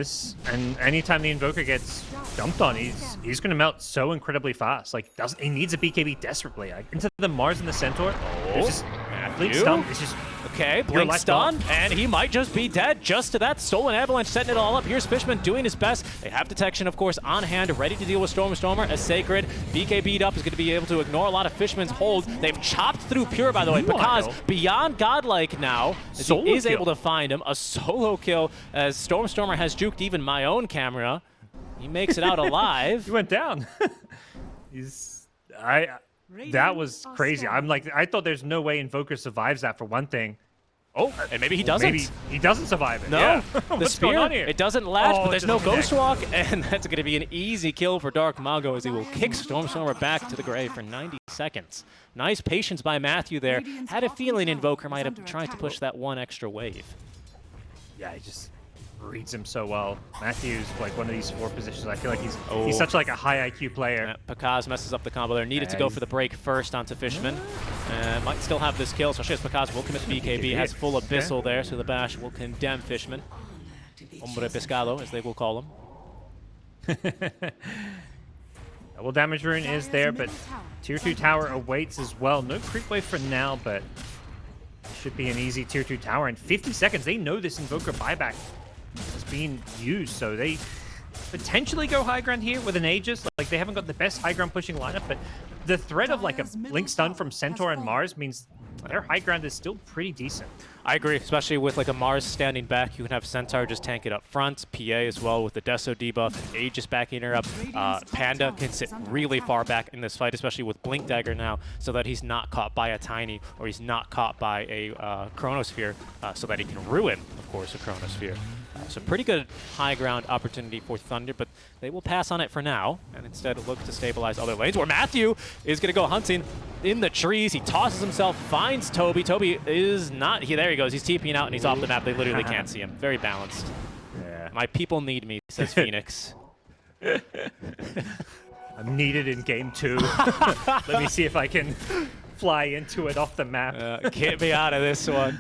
and anytime the Invoker gets jumped on, he's going to melt so incredibly fast. Like, he needs a BKB desperately. Like, into the Mars and the Centaur. There's just athlete stump. It's just Okay, blink life stun, gone. and he might just be dead just to that. Stolen Avalanche setting it all up. Here's Fishman doing his best. They have detection, of course, on hand, ready to deal with Stormer. As Sacred, BKB'd up, is going to be able to ignore a lot of Fishman's hold. They've chopped through Pure, by the way, because beyond godlike now, as he is able to find him. A solo kill, as Stormer has juked even my own camera. He makes it out alive. He went down. That was crazy. I thought there's no way Invoker survives that for one thing. Oh, and maybe he doesn't. Maybe he doesn't survive it. No, yeah. the What's spear, going on here? it doesn't latch, Oh, but there's no doesn't Ghost Walk, and that's going to be an easy kill for Dark Mago as he will kick Stormer back to the grave for 90 seconds. Nice patience by Matthew there. Had a feeling Invoker might have tried to push that one extra wave. Yeah, he just reads him so well. Matthew's like one of these 4 positions. I feel like he's such like a high IQ player. Pakaz messes up the combo there. Needed to go for the break first onto Fishman. Might still have this kill, especially as Pakaz will commit BKB. Has full Abyssal there, so the bash will condemn Fishman. Hombre Pescado, as they will call him. Double damage rune is there, but tier 2 tower awaits as well. No creep wave for now, but it should be an easy tier 2 tower. In 50 seconds, they know this Invoker buyback is being used, so they potentially go high ground here with an Aegis. Like, they haven't got the best high ground pushing lineup, but the threat of like a blink stun from Centaur and Mars means their high ground is still pretty decent. I agree, especially with like a Mars standing back. You can have Centaur just tank it up front, PA as well with the Deso debuff, Aegis backing her up. Panda can sit really far back in this fight, especially with Blink Dagger now, so that he's not caught by a Tiny, or he's not caught by a Chronosphere, so that he can ruin, of course, a Chronosphere. So pretty good high ground opportunity for Thunder, but they will pass on it for now and instead look to stabilize other lanes, where Matthew is going to go hunting in the trees. He tosses himself, finds Toby. Toby is not here. There he goes. He's TPing out and he's off the map. They literally can't see him. Very balanced. Yeah. My people need me, says Phoenix. I'm needed in game 2. Let me see if I can fly into it off the map. Get me out of this one.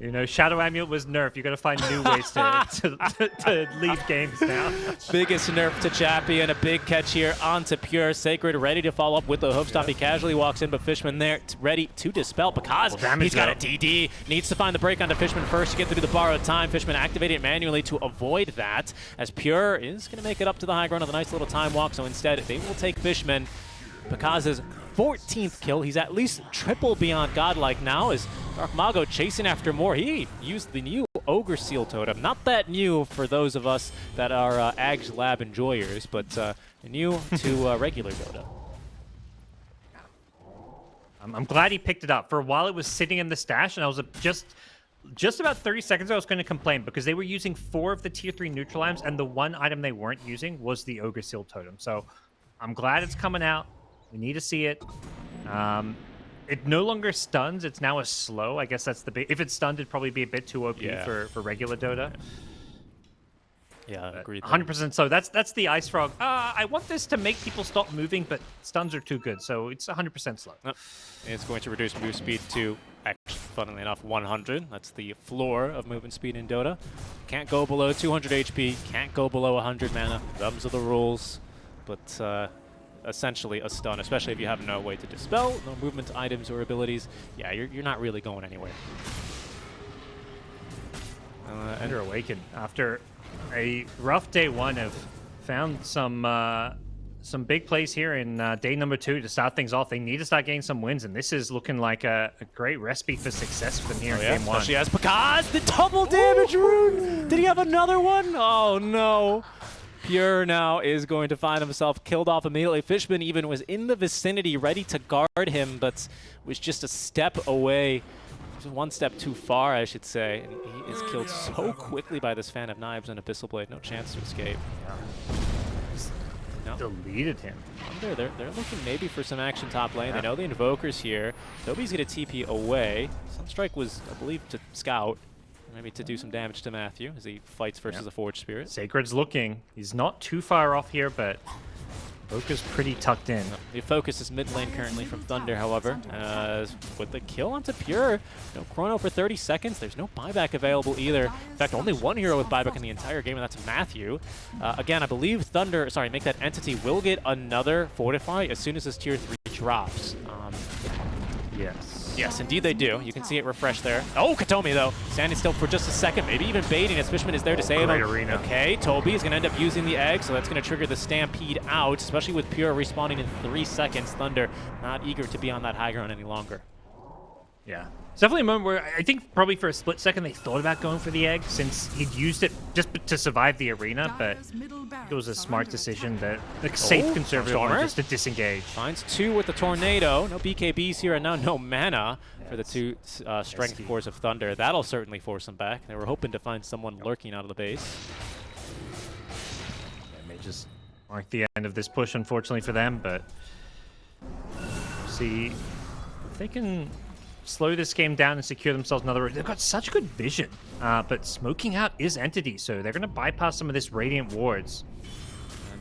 You know, Shadow Amulet was nerfed. You got to find new ways to leave games now. Biggest nerf to Chappie, and a big catch here onto Pure. Sacred ready to follow up with the hoof stomp. He casually walks in, but Fishman there ready to dispel because he's got a DD. Needs to find the break onto Fishman first to get through the borrowed time. Fishman activated it manually to avoid that, as Pure is going to make it up to the high ground with a nice little time walk. So instead, they will take Fishman. Pakaz's 14th kill. He's at least triple beyond godlike now, as Dark Mago chasing after more. He used the new Ogre Seal Totem. Not that new for those of us that are Ags Lab enjoyers, but new to regular Dota. I'm glad he picked it up. For a while, it was sitting in the stash, and I was just about 30 seconds ago, I was going to complain because they were using 4 of the tier 3 neutral items, and the one item they weren't using was the Ogre Seal Totem. So I'm glad it's coming out. We need to see it. It no longer stuns. It's now a slow. I guess that's the big... If it's stunned, it'd probably be a bit too OP for regular Dota. Yeah, agreed. 100% so. That's the Ice Frog. I want this to make people stop moving, but stuns are too good, so it's 100% slow. It's going to reduce move speed to, actually, funnily enough, 100. That's the floor of movement speed in Dota. Can't go below 200 HP. Can't go below 100 mana. Those are the rules. But... essentially a stun, especially if you have no way to dispel, no movement items or abilities. Yeah, you're not really going anywhere. And Awaken, after a rough day 1, have found some big plays here in day number 2 to start things off. They need to start getting some wins, and this is looking like a great recipe for success for them here in game 1. She has Pakaz, the double damage rune! Did he have another one? Oh no. Pure now is going to find himself killed off immediately. Fishman even was in the vicinity, ready to guard him, but was just a step away. Just one step too far, I should say. And he is killed so quickly by this Fan of Knives and Abyssal Blade. No chance to escape. No. Deleted him. They're looking maybe for some action top lane. They know the Invoker's here. Toby's going to TP away. Sunstrike was, I believe, to scout. Maybe to do some damage to Matthew as he fights versus a Forged Spirit. Sacred's looking. He's not too far off here, but Boka's pretty tucked in. The focus is mid lane currently from Thunder, however. With the kill onto Pure, no chrono for 30 seconds. There's no buyback available either. In fact, only one hero with buyback in the entire game, and that's Matthew. Again, I believe Thunder, sorry, Make That Entity will get another Fortify as soon as this tier 3 drops. Yes. Yes, indeed they do. You can see it refresh there. Oh, Katomi, though. Standing still for just a second, maybe even baiting as Fishman is there to save Great him. arena. Okay, Toby is going to end up using the egg, so that's going to trigger the Stampede out, especially with Pure respawning in 3 seconds. Thunder not eager to be on that high ground any longer. Yeah. It's definitely a moment where I think probably for a split second they thought about going for the egg since he'd used it just to survive the arena, but it was a smart decision that the safe conservative one just to disengage. Finds 2 with the Tornado. No BKBs here and now no mana for the 2 strength cores of Thunder. That'll certainly force them back. They were hoping to find someone lurking out of the base. It may just mark the end of this push, unfortunately for them, but see if they can slow this game down and secure themselves another. They've got such good vision, but smoking out is Entity, so they're going to bypass some of this Radiant wards.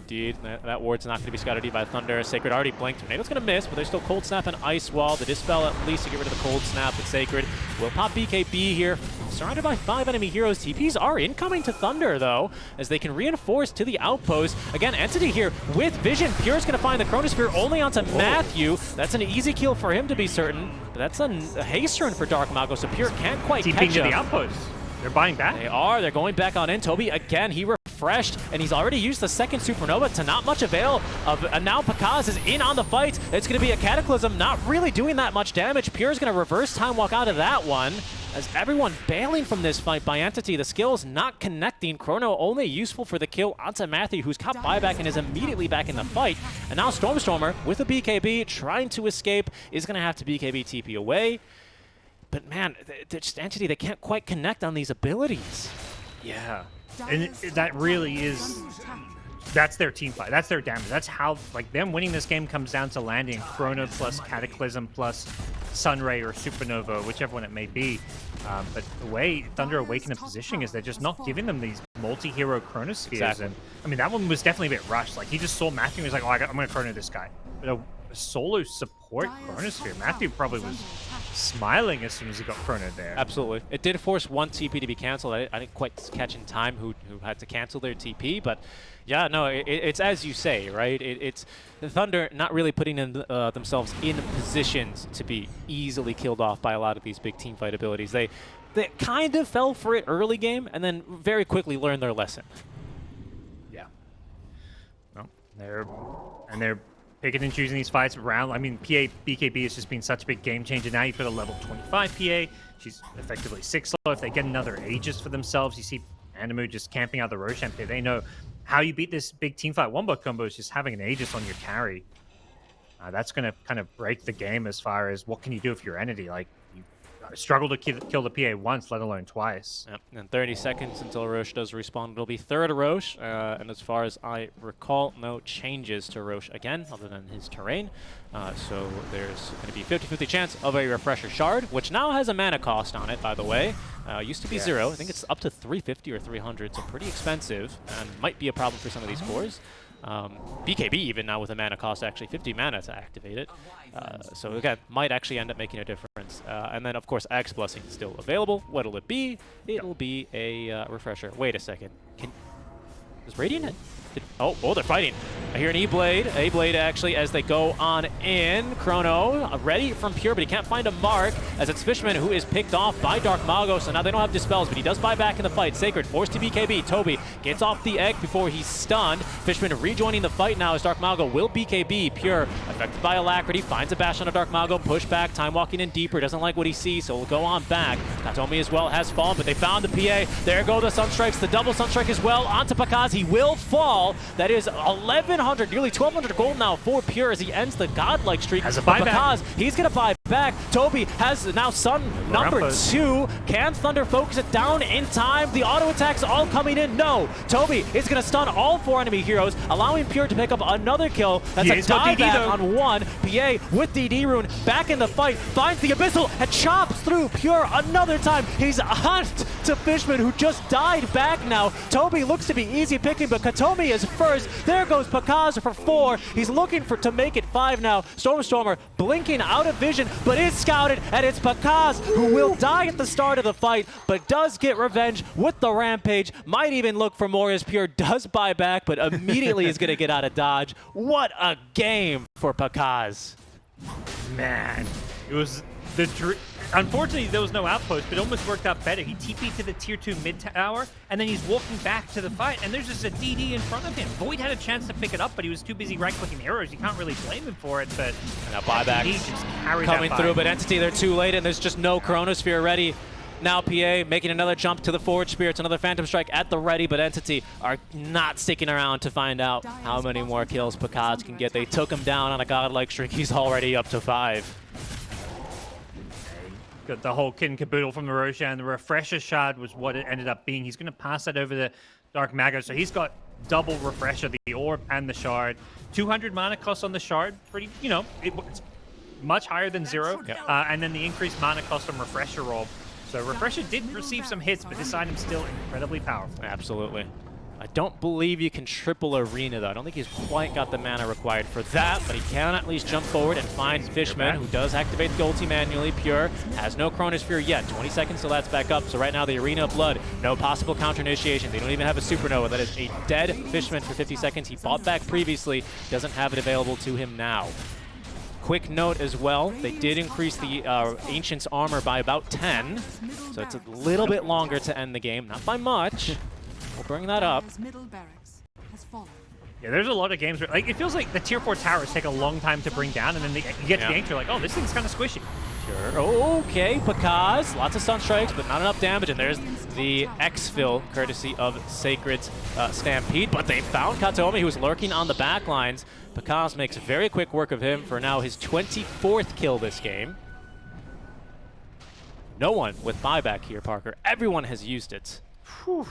Indeed, that ward's not going to be scouted by Thunder. Sacred already blinked. Tornado's going to miss, but there's still Cold Snap and Ice Wall. The Dispel at least to get rid of the Cold Snap, but Sacred will pop BKB here. Surrounded by 5 enemy heroes. TPs are incoming to Thunder, though, as they can reinforce to the outpost. Again, Entity here with vision. Pure's going to find the Chronosphere only onto Matthew. That's an easy kill for him to be certain, but that's a haste run for Dark Mago, so Pure can't quite catch him. TPing to the outpost. They're buying back. They are. They're going back on in. Toby, again, he refreshed, and he's already used the second Supernova to not much avail of. And now Pakaz is in on the fight. It's going to be a Cataclysm, not really doing that much damage. Pure's going to reverse Time Walk out of that one, as everyone bailing from this fight by Entity. The skills not connecting. Chrono only useful for the kill onto Matthew, who's caught buyback and is immediately back in the fight. And now Stormstormer with a BKB trying to escape is going to have to BKB TP away. But man, just Entity, they can't quite connect on these abilities. Yeah, and that really is, that's their team fight. That's their damage. That's how, like, them winning this game comes down to landing Chrono plus Cataclysm plus Sunray or Supernova, whichever one it may be. But the way Thunder Awaken in positioning is they're just not giving them these multi-hero Chronospheres. Exactly. And I mean, that one was definitely a bit rushed. Like, he just saw Matthew and was like, oh, I'm going to Chrono this guy. But a solo support Chronosphere, Matthew probably was smiling as soon as he got Chrono there. Absolutely. It did force one TP to be canceled. I didn't quite catch in time who had to cancel their TP, but yeah, no, it's as you say, right? It's the Thunder not really putting themselves in positions to be easily killed off by a lot of these big team fight abilities. They kind of fell for it early game and then very quickly learned their lesson. Yeah. Well, they're picking and choosing these fights around. I mean, BKB has just been such a big game changer. Now you've got a level 25 PA. She's effectively 6 low. If they get another Aegis for themselves, you see Animu just camping out the Roshan pit. They know how you beat this big team fight wombo combo is just having an Aegis on your carry. That's going to kind of break the game as far as what can you do if you're Entity. Like, you struggle to kill the PA once, let alone twice. Yep. And 30 seconds until Roche does respawn. It'll be third Roche, and as far as I recall, no changes to Roche again, other than his terrain. So there's going to be 50-50 chance of a Refresher Shard, which now has a mana cost on it, by the way. Used to be 0. I think it's up to 350 or 300, so pretty expensive, and might be a problem for some of these cores. BKB even now with a mana cost, actually 50 mana to activate it. So again, might actually end up making a difference. And then of course Axe Blessing is still available. What'll it be? It'll be a refresher. Wait a second. Does Radiant oh, they're fighting. I hear an E-Blade. A-Blade actually as they go on in. Chrono ready from Pure, but he can't find a mark as it's Fishman who is picked off by Dark Mago. So now they don't have Dispels, but he does buy back in the fight. Sacred forced to BKB. Toby gets off the egg before he's stunned. Fishman rejoining the fight now as Dark Mago will BKB. Pure affected by Alacrity. Finds a bash on a Dark Mago. Push back. Time walking in deeper. Doesn't like what he sees, so will go on back. Katomi as well has fallen, but they found the PA. There go the Sunstrikes. The double Sunstrike as well onto Pakaz. He will fall. That is 1,100, nearly 1,200 gold now for Pure as he ends the godlike streak. Has a buyback. Because he's going to buy back. Toby has now Sun number 2. Can Thunder focus it down in time? The auto attacks all coming in. No. Toby is going to stun all 4 enemy heroes, allowing Pure to pick up another kill. That's a dive back on 1. PA with DD Rune back in the fight. Finds the Abyssal and chops through Pure another time. He's on to Fishman, who just died back now. Toby looks to be easy picking, but Katomi is first. There goes Pakaz for 4. He's looking to make it 5 now. Stormstormer blinking out of vision, but is scouted, and it's Pakaz who will die at the start of the fight, but does get revenge with the Rampage. Might even look for more as Pure does buy back, but immediately is going to get out of dodge. What a game for Pakaz. Man, It was unfortunately there was no outpost, but it almost worked out better. He TP'd to the tier 2 mid tower, and then he's walking back to the fight, and there's just a DD in front of him. Void had a chance to pick it up, but he was too busy right-clicking heroes. You can't really blame him for it, but now buyback coming through, but Entity, they're too late, and there's just no Chronosphere ready. Now PA making another jump to the Forge Spirits, another Phantom Strike at the ready, but Entity are not sticking around to find out how many more kills Pakaz can get. They took him down on a godlike streak. He's already up to 5. Got the whole kit and caboodle from the Roshan. The Refresher Shard was what it ended up being. He's going to pass that over to Dark Mago, so he's got double Refresher, the Orb and the Shard. 200 mana cost on the Shard, pretty, you know, it's much higher than 0. Yep. And then the increased mana cost on Refresher Orb. So Refresher did receive some hits, but this item's still incredibly powerful. Absolutely. I don't believe you can triple Arena, though. I don't think he's quite got the mana required for that, but he can at least jump forward and find Fishman, who does activate the ulti manually. Pure has no Chronosphere yet. 20 seconds till that's back up. So right now, the Arena of Blood, no possible counter initiation. They don't even have a Supernova. That is a dead Fishman for 50 seconds. He bought back previously, doesn't have it available to him now. Quick note as well, they did increase the Ancient's armor by about 10, so it's a little bit longer to end the game. Not by much. We'll bring that up. Yeah, there's a lot of games where, like, it feels like the tier 4 towers take a long time to bring down, and then you get to the Ancient, you're like, oh, this thing's kind of squishy. Sure. Okay, Pakaz. Lots of stun strikes, but not enough damage. And there's the exfil, courtesy of Sacred's Stampede. But they found Kataomi, who was lurking on the back lines. Pakaz makes very quick work of him for now his 24th kill this game. No one with buyback here, Parker. Everyone has used it. Whew.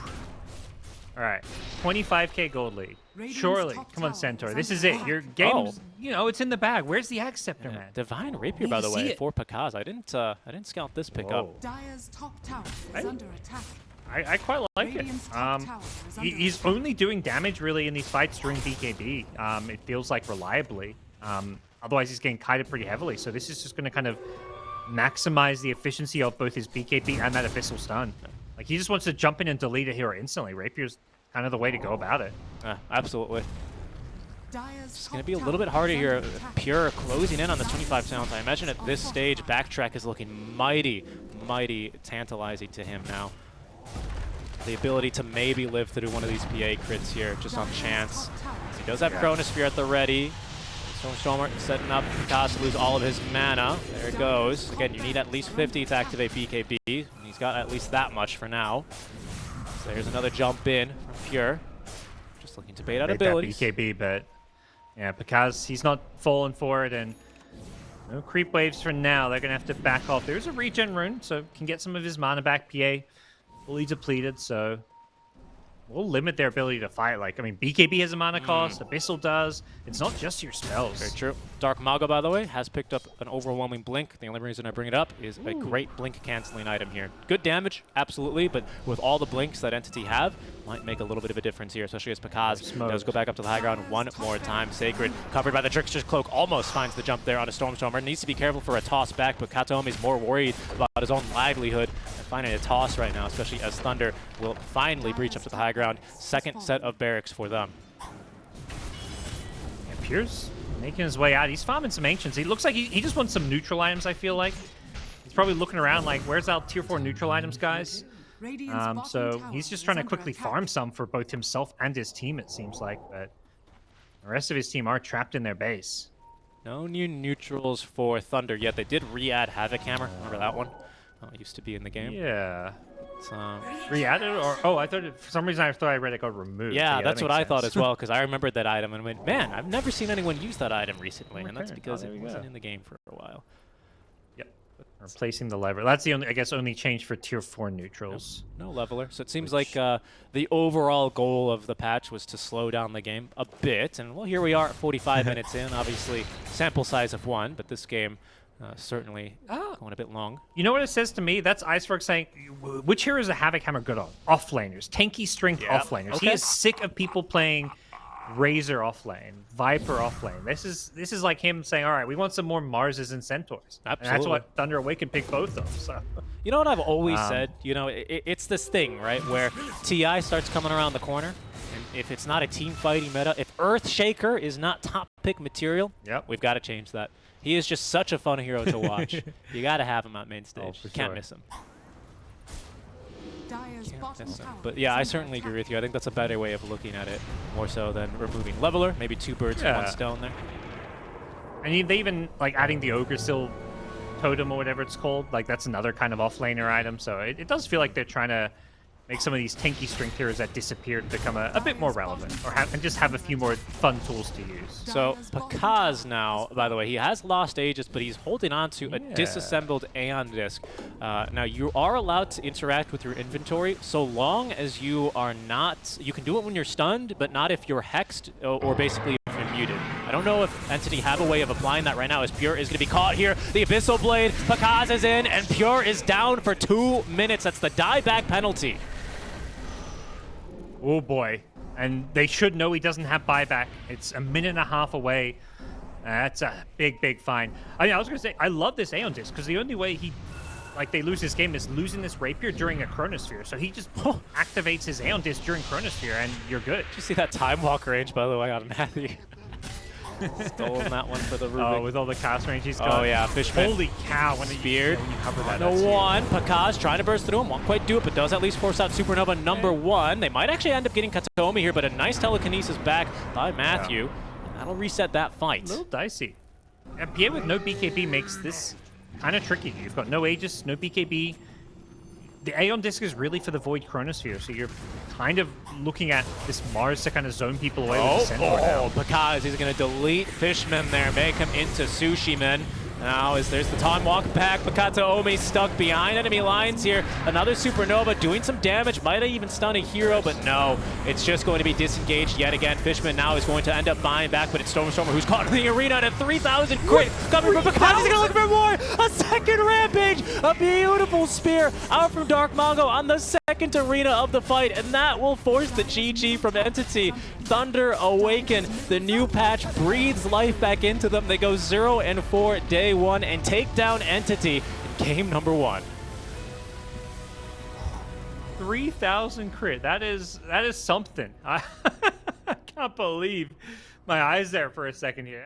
All right, 25k gold lead. Surely, come on, Centaur. This is it. Your game's, you know, it's in the bag. Where's the Axe Scepter, man? Divine Rapier, by the way, for Pakaz. I didn't scout this pick up. Dire's top tower is under attack. I quite like it. He's only doing damage really in these fights during BKB. It feels like reliably. Otherwise, he's getting kited pretty heavily. So this is just going to kind of maximize the efficiency of both his BKB and that Abyssal Stun. Like, he just wants to jump in and delete a hero instantly. Rapier's kind of the way to go about it. Absolutely. It's going to be a little bit harder here. Pure closing in on the 25 talent. I imagine at this stage, backtrack is looking mighty, mighty tantalizing to him now. The ability to maybe live through one of these PA crits here, just on chance. He does have Chronosphere at the ready. Stormer setting up Pakaz to lose all of his mana. There it goes. Again, you need at least 50 to activate BKB. And he's got at least that much for now. So there's another jump in from Pure. Just looking to bait out abilities. BKB, but yeah, Pakaz, he's not falling for it, and no creep waves for now. They're going to have to back off. There's a regen rune, so can get some of his mana back. PA fully depleted, so we'll limit their ability to fight. Like, I mean, BKB has a mana cost, Abyssal does. It's not just your spells. Very true. Dark Mago, by the way, has picked up an overwhelming blink. The only reason I bring it up is a great blink canceling item here. Good damage, absolutely, but with all the blinks that Entity have, might make a little bit of a difference here, especially as Pakaz does go back up to the high ground one more time. Sacred, covered by the Trickster's Cloak, almost finds the jump there on a Stormstormer. Needs to be careful for a toss back, but Kataomi's more worried about his own livelihood and finding a toss right now, especially as Thunder will finally breach up to the high ground. Second set of barracks for them. And Pure's making his way out. He's farming some Ancients. He looks like he just wants some neutral items, I feel like. He's probably looking around like, where's our tier 4 neutral items, guys? So he's just trying to quickly farm some for both himself and his team, it seems like. But the rest of his team are trapped in their base. No new neutrals for Thunder yet. They did re-add Havoc Hammer. Remember that one? Oh, it used to be in the game. Yeah. So, re-added, or I thought for some reason I thought I read it got removed. Yeah, so that's what I thought as sense. well, because I remembered that item and went, man, I've never seen anyone use that item recently, and that's Okay. because Oh, it there we wasn't go. in the game for a while. Yep. Replacing the lever. That's the only, I guess, only change for tier 4 neutrals. No leveler. So it seems like the overall goal of the patch was to slow down the game a bit, and well, here we are at 45 minutes in. Obviously, sample size of 1, but this game certainly going a bit long. You know what it says to me? That's Iceberg saying, which hero is a Havoc Hammer good on? Offlaners. Tanky strength offlaners. Okay. He is sick of people playing Razor offlane, Viper offlane. This is like him saying, all right, we want some more Marses and Centaurs. Absolutely. And that's what Thunder Awaken picked both of. So. You know what I've always said? You know, it's this thing, right, where TI starts coming around the corner, and if it's not a team fighting meta, if Earthshaker is not top pick material, we've got to change that. He is just such a fun hero to watch. You got to have him on main stage. for Can't sure. miss him. Dire's bottom Miss him. tower But yeah, is I under certainly agree attack. with you. I think that's a better way of looking at it, more so than removing Leveler. Maybe 2 birds with 1 Yeah. stone there. And they even like adding the Ogre Still totem or whatever it's called. Like that's another kind of offlaner item. So it does feel like they're trying to make some of these tanky strength heroes that disappeared become a bit more relevant, or and just have a few more fun tools to use. So Pakaz now, by the way, he has lost Aegis, but he's holding on to a Yeah. disassembled Aeon Disc. Now, you are allowed to interact with your inventory so long as you are not... You can do it when you're stunned, but not if you're hexed or basically if you're muted. I don't know if Entity have a way of applying that right now, as Pure is going to be caught here. The Abyssal Blade, Pakaz is in, and Pure is down for 2 minutes. That's the dieback penalty. Oh boy. And they should know he doesn't have buyback. It's a minute and a half away. That's a big, big fine. I was going to say, I love this Aeon Disc, because the only way they lose this game is losing this Rapier during a Chronosphere. So he just activates his Aeon Disc during Chronosphere, and you're good. Did you see that Time Walk range, by the way, on Matthew? Stolen that one for the Rubik. Oh, with all the cast range he's got. Oh, yeah, Fishman. Holy cow, when Speared. when you cover that. No that's huge. one. Pakaz trying to burst through him. Won't quite do it, but does at least force out Supernova number 1. They might actually end up getting Kataomi here, but a nice telekinesis back by Matthew. And that'll reset that fight. A little dicey. And Pierre with no BKB makes this kind of tricky. You've got no Aegis, no BKB. The Aeon Disc is really for the Void Chronosphere, so you're kind of looking at this Mars to kind of zone people away with the Centaur now. Pakaz, he's going to delete Fishman there, make him into Sushi Man. Now, as there's the Time Walk back, Kataomi stuck behind enemy lines here. Another Supernova doing some damage, might have even stunned a hero, but no, it's just going to be disengaged yet again. Fishman now is going to end up buying back, but it's Stormstormer who's caught in the arena at a 3,000 crit. Coming from Pakaz, he's going to look for more! A second Rampage! A beautiful spear out from Dark Mongo on the second arena of the fight, and that will force the GG from Entity. Thunder Awaken, the new patch breathes life back into them. They go 0-4 day 1 and take down Entity in game number 1. 3,000 crit. That is something. I can't believe my eyes there for a second here.